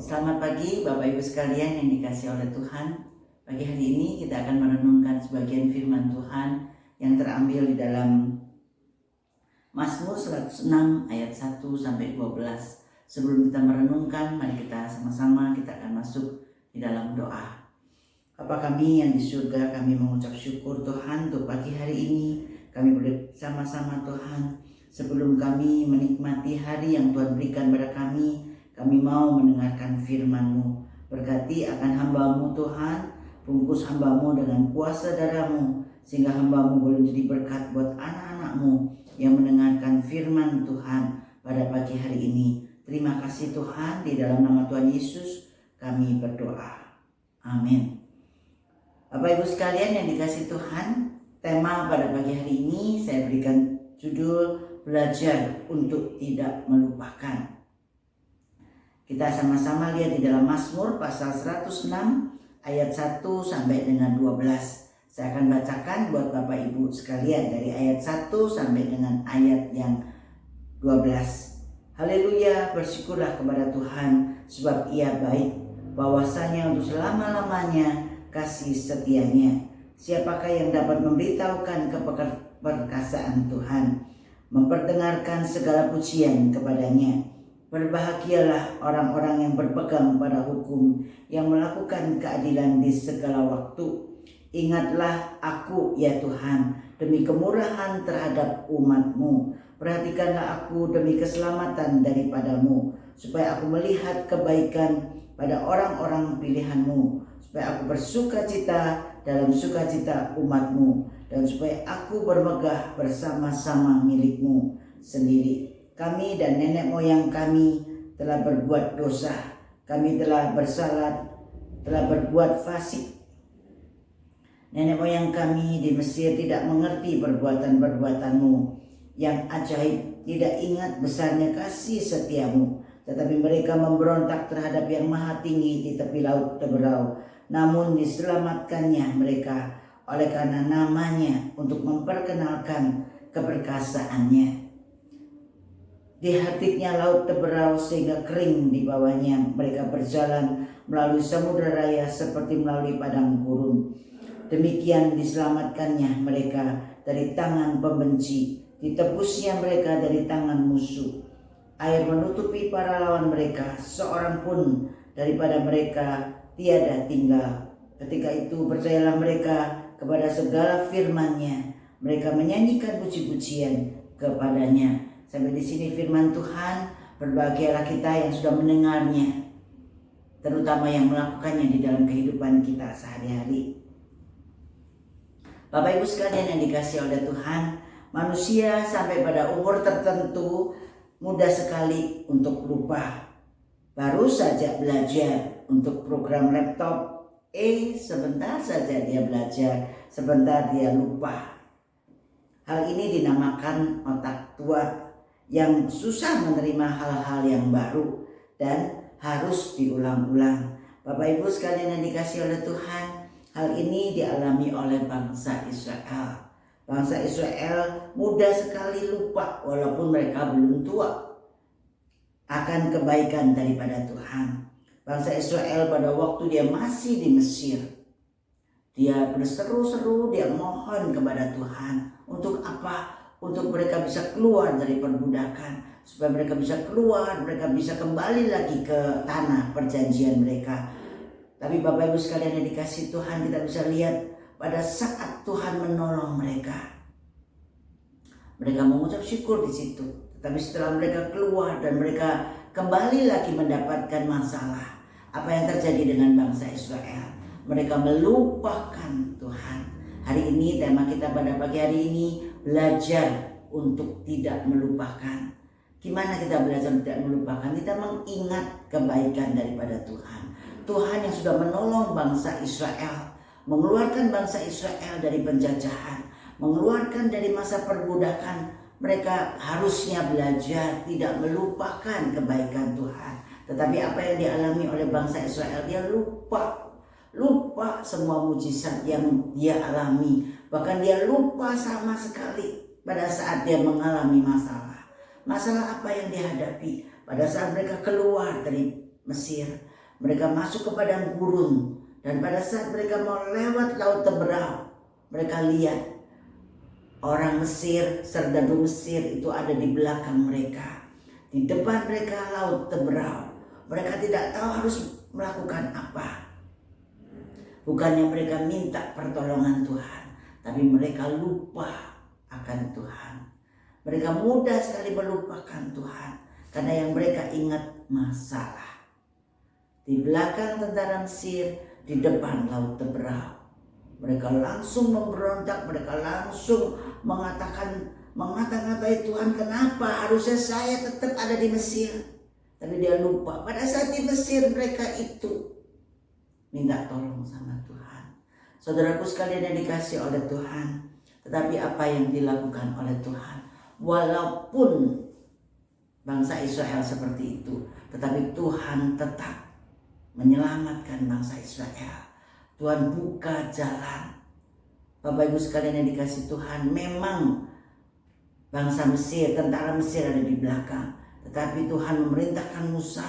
Selamat pagi Bapak Ibu sekalian yang dikasihi oleh Tuhan. Pagi hari ini kita akan merenungkan sebagian firman Tuhan yang terambil di dalam Mazmur 106 ayat 1 sampai 12. Sebelum kita merenungkan, mari kita sama-sama kita akan masuk di dalam doa. Bapa kami yang di surga, kami mengucap syukur Tuhan untuk pagi hari ini. Kami boleh sama-sama Tuhan, sebelum kami menikmati hari yang Tuhan berikan pada kami mau mendengarkan firman-Mu. Berkati akan hamba-Mu Tuhan, bungkus hamba-Mu dengan kuasa darah-Mu, sehingga hamba-Mu boleh menjadi berkat buat anak-anak-Mu yang mendengarkan firman Tuhan pada pagi hari ini. Terima kasih Tuhan, di dalam nama Tuhan Yesus kami berdoa. Amin. Bapak Ibu sekalian yang dikasihi Tuhan, tema pada pagi hari ini saya berikan judul belajar untuk tidak melupakan. Kita sama-sama lihat di dalam Mazmur pasal 106 ayat 1 sampai dengan 12. Saya akan bacakan buat Bapak Ibu sekalian dari ayat 1 sampai dengan ayat yang 12. Haleluya, bersyukurlah kepada Tuhan sebab Ia baik, bahwasanya untuk selama-lamanya kasih setianya. Siapakah yang dapat memberitahukan keperkasaan Tuhan, memperdengarkan segala pujian kepadanya? Berbahagialah orang-orang yang berpegang pada hukum, yang melakukan keadilan di segala waktu. Ingatlah aku ya Tuhan, demi kemurahan terhadap umat-Mu. Perhatikanlah aku demi keselamatan daripadamu, supaya aku melihat kebaikan pada orang-orang pilihan-Mu, supaya aku bersukacita dalam sukacita umat-Mu, dan supaya aku bermegah bersama-sama milik-Mu sendiri. Kami dan nenek moyang kami telah berbuat dosa, kami telah bersalah, telah berbuat fasik. Nenek moyang kami di Mesir tidak mengerti perbuatan-perbuatan-Mu yang ajaib, tidak ingat besarnya kasih setia-Mu. Tetapi mereka memberontak terhadap yang maha tinggi di tepi laut Teberau. Namun diselamatkannya mereka oleh karena namanya, untuk memperkenalkan keperkasaannya. Dihartiknya laut Teberau sehingga kering di bawahnya. Mereka berjalan melalui samudera raya seperti melalui padang gurun. Demikian diselamatkannya mereka dari tangan pembenci, ditebusnya mereka dari tangan musuh. Air menutupi para lawan mereka, seorang pun daripada mereka tiada tinggal. Ketika itu percayalah mereka kepada segala firman-Nya, mereka menyanyikan puji-pujian kepadanya. Sampai di sini firman Tuhan. Berbahagialah kita yang sudah mendengarnya, terutama yang melakukannya di dalam kehidupan kita sehari-hari. Bapak Ibu sekalian yang dikasihi oleh Tuhan, manusia sampai pada umur tertentu mudah sekali untuk lupa. Baru saja belajar untuk program laptop, sebentar saja dia belajar, sebentar dia lupa. Hal ini dinamakan otak tua yang susah menerima hal-hal yang baru dan harus diulang-ulang. Bapak Ibu sekalian yang dikasihi oleh Tuhan, hal ini dialami oleh bangsa Israel. Bangsa Israel mudah sekali lupa walaupun mereka belum tua akan kebaikan daripada Tuhan. Bangsa Israel pada waktu dia masih di Mesir, dia berseru-seru, dia mohon kepada Tuhan. Untuk apa? Untuk mereka bisa keluar dari perbudakan, supaya mereka bisa keluar, mereka bisa kembali lagi ke tanah perjanjian mereka. Tapi Bapak Ibu sekalian yang dikasihi Tuhan, kita bisa lihat pada saat Tuhan menolong mereka, mereka mengucap syukur di situ. Tapi setelah mereka keluar dan mereka kembali lagi mendapatkan masalah, apa yang terjadi dengan bangsa Israel? Mereka melupakan Tuhan. Hari ini tema kita pada pagi hari ini, belajar untuk tidak melupakan. Gimana kita belajar tidak melupakan? Kita mengingat kebaikan daripada Tuhan. Tuhan yang sudah menolong bangsa Israel, mengeluarkan bangsa Israel dari penjajahan, mengeluarkan dari masa perbudakan. Mereka harusnya belajar tidak melupakan kebaikan Tuhan. Tetapi apa yang dialami oleh bangsa Israel, dia lupa semua mujizat yang dia alami. Bahkan dia lupa sama sekali pada saat dia mengalami masalah. Masalah apa yang dihadapi pada saat mereka keluar dari Mesir? Mereka masuk ke padang gurun, dan pada saat mereka mau lewat laut Teberau, mereka lihat orang Mesir, serdadu Mesir itu ada di belakang mereka. Di depan mereka laut Teberau. Mereka tidak tahu harus melakukan apa. Bukannya mereka minta pertolongan Tuhan, tapi mereka lupa akan Tuhan. Mereka mudah sekali melupakan Tuhan, karena yang mereka ingat masalah. Di belakang tentara Mesir, di depan laut Teberau. Mereka langsung memberontak, mereka langsung mengata-ngatai Tuhan, kenapa harusnya saya tetap ada di Mesir. Tapi dia lupa, pada saat di Mesir mereka itu minta tolong sama Tuhan. Saudaraku sekalian yang dikasih oleh Tuhan, tetapi apa yang dilakukan oleh Tuhan? Walaupun bangsa Israel seperti itu, tetapi Tuhan tetap menyelamatkan bangsa Israel. Tuhan buka jalan. Bapak Ibu sekalian yang dikasih Tuhan, memang bangsa Mesir, tentara Mesir ada di belakang. Tetapi Tuhan memerintahkan Musa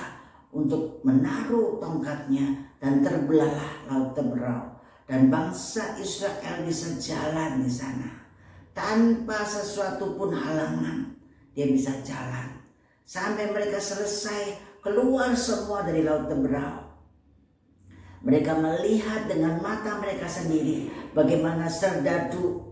untuk menaruh tongkatnya dan terbelahlah laut Teberau. Dan bangsa Israel bisa jalan di sana. Tanpa sesuatu pun halangan, dia bisa jalan. Sampai mereka selesai keluar semua dari laut Teberau. Mereka melihat dengan mata mereka sendiri bagaimana serdadu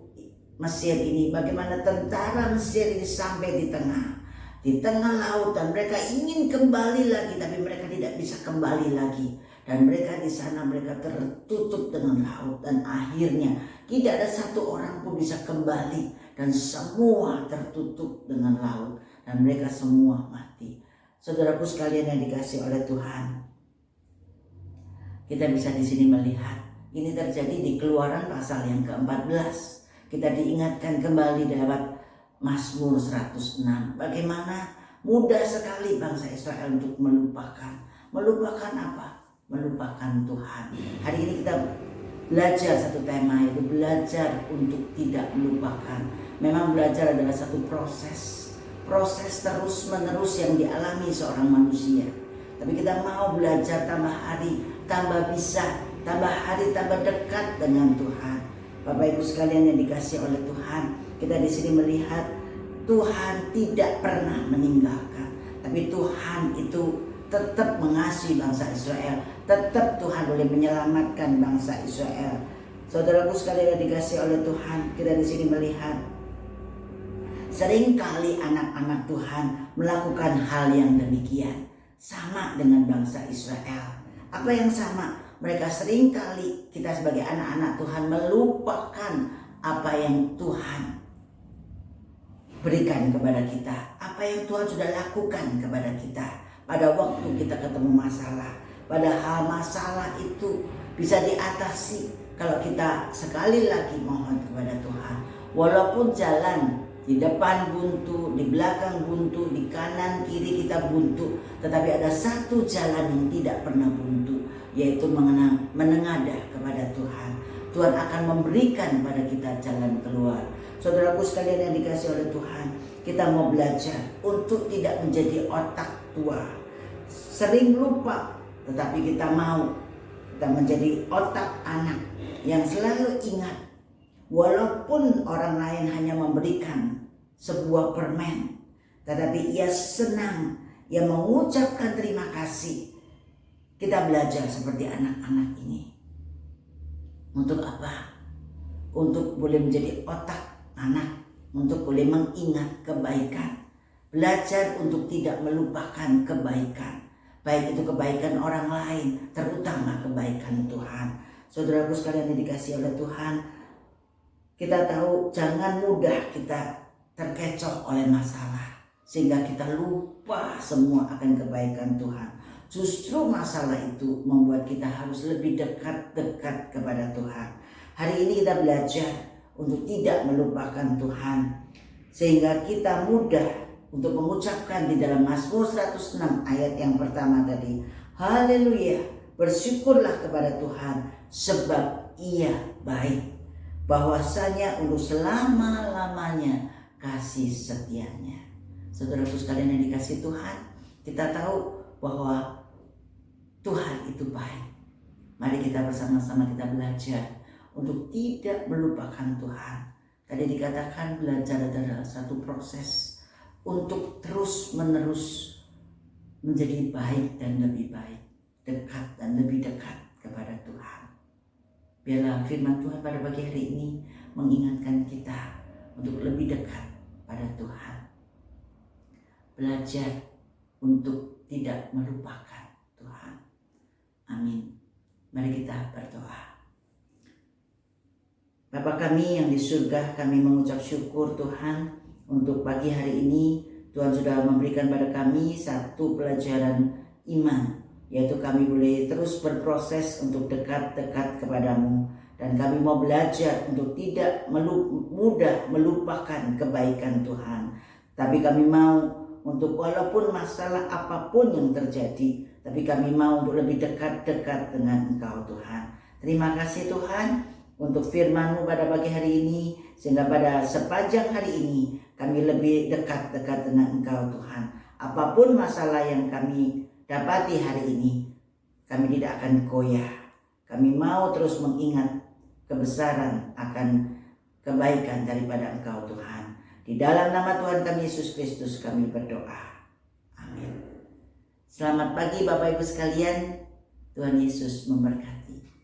Mesir ini, bagaimana tentara Mesir ini sampai di tengah laut, dan mereka ingin kembali lagi, tapi mereka tidak bisa kembali lagi. Dan mereka di sana mereka tertutup dengan laut, dan akhirnya tidak ada satu orang pun bisa kembali, dan semua tertutup dengan laut, dan mereka semua mati. Saudaraku sekalian yang dikasih oleh Tuhan, kita bisa di sini melihat ini terjadi di Keluaran pasal yang ke-14. Kita diingatkan kembali lewat Mazmur 106. Bagaimana mudah sekali bangsa Israel untuk melupakan. Melupakan apa? Melupakan Tuhan. Hari ini kita belajar satu tema, yaitu belajar untuk tidak melupakan. Memang belajar adalah satu proses. Proses terus menerus yang dialami seorang manusia. Tapi kita mau belajar tambah hari, tambah bisa, tambah hari, tambah dekat dengan Tuhan. Bapak Ibu sekalian yang dikasih oleh Tuhan, kita di sini melihat Tuhan tidak pernah meninggalkan, tapi Tuhan itu tetap mengasihi bangsa Israel, tetap Tuhan boleh menyelamatkan bangsa Israel. Saudaraku sekalian yang dikasih oleh Tuhan, kita di sini melihat seringkali anak-anak Tuhan melakukan hal yang demikian, sama dengan bangsa Israel. Apa yang sama? Mereka seringkali, kita sebagai anak-anak Tuhan melupakan apa yang Tuhan berikan kepada kita, apa yang Tuhan sudah lakukan kepada kita pada waktu kita ketemu masalah. Padahal masalah itu bisa diatasi kalau kita sekali lagi mohon kepada Tuhan. Walaupun jalan di depan buntu, di belakang buntu, di kanan kiri kita buntu, tetapi ada satu jalan yang tidak pernah buntu, yaitu menengadah kepada Tuhan. Tuhan akan memberikan pada kita jalan keluar. Saudaraku sekalian yang dikasih oleh Tuhan, kita mau belajar untuk tidak menjadi otak tua, sering lupa, tetapi kita mau kita menjadi otak anak yang selalu ingat. Walaupun orang lain hanya memberikan sebuah permen, tetapi ia senang, ia mengucapkan terima kasih. Kita belajar seperti anak-anak ini. Untuk apa? Untuk boleh menjadi otak anak, untuk boleh mengingat kebaikan. Belajar untuk tidak melupakan kebaikan, baik itu kebaikan orang lain, terutama kebaikan Tuhan. Saudaraku sekalian yang dikasihi oleh Tuhan, kita tahu jangan mudah kita terkecoh oleh masalah, sehingga kita lupa semua akan kebaikan Tuhan. Justru masalah itu membuat kita harus lebih dekat kepada Tuhan. Hari ini kita belajar untuk tidak melupakan Tuhan, sehingga kita mudah untuk mengucapkan di dalam Mazmur 106 ayat yang pertama tadi, haleluya, bersyukurlah kepada Tuhan sebab Ia baik, bahwasanya untuk selama-lamanya kasih setianya. Saudaraku sekalian yang dikasih Tuhan, kita tahu bahwa Tuhan itu Mari kita bersama-sama kita belajar untuk tidak melupakan Tuhan. Tadi dikatakan belajar adalah satu proses untuk terus-menerus menjadi baik dan lebih baik, dekat dan lebih dekat kepada Tuhan. Biarlah firman Tuhan pada pagi hari ini mengingatkan kita untuk lebih dekat pada Tuhan. Belajar untuk tidak melupakan Tuhan. Amin. Mari kita berdoa. Bapa kami yang di surga, kami mengucap syukur Tuhan untuk pagi hari ini. Tuhan sudah memberikan pada kami satu pelajaran iman, yaitu kami boleh terus berproses untuk dekat-dekat kepadamu. Dan kami mau belajar untuk tidak mudah melupakan kebaikan Tuhan. Tapi kami mau untuk walaupun masalah apapun yang terjadi, tapi kami mau untuk lebih dekat-dekat dengan Engkau Tuhan. Terima kasih Tuhan untuk firman-Mu pada pagi hari ini, sehingga pada sepanjang hari ini kami lebih dekat-dekat dengan Engkau Tuhan. Apapun masalah yang kami dapati hari ini, kami tidak akan goyah. Kami mau terus mengingat kebesaran akan kebaikan daripada Engkau Tuhan. Di dalam nama Tuhan kami Yesus Kristus kami berdoa. Amin. Selamat pagi Bapak Ibu sekalian. Tuhan Yesus memberkati.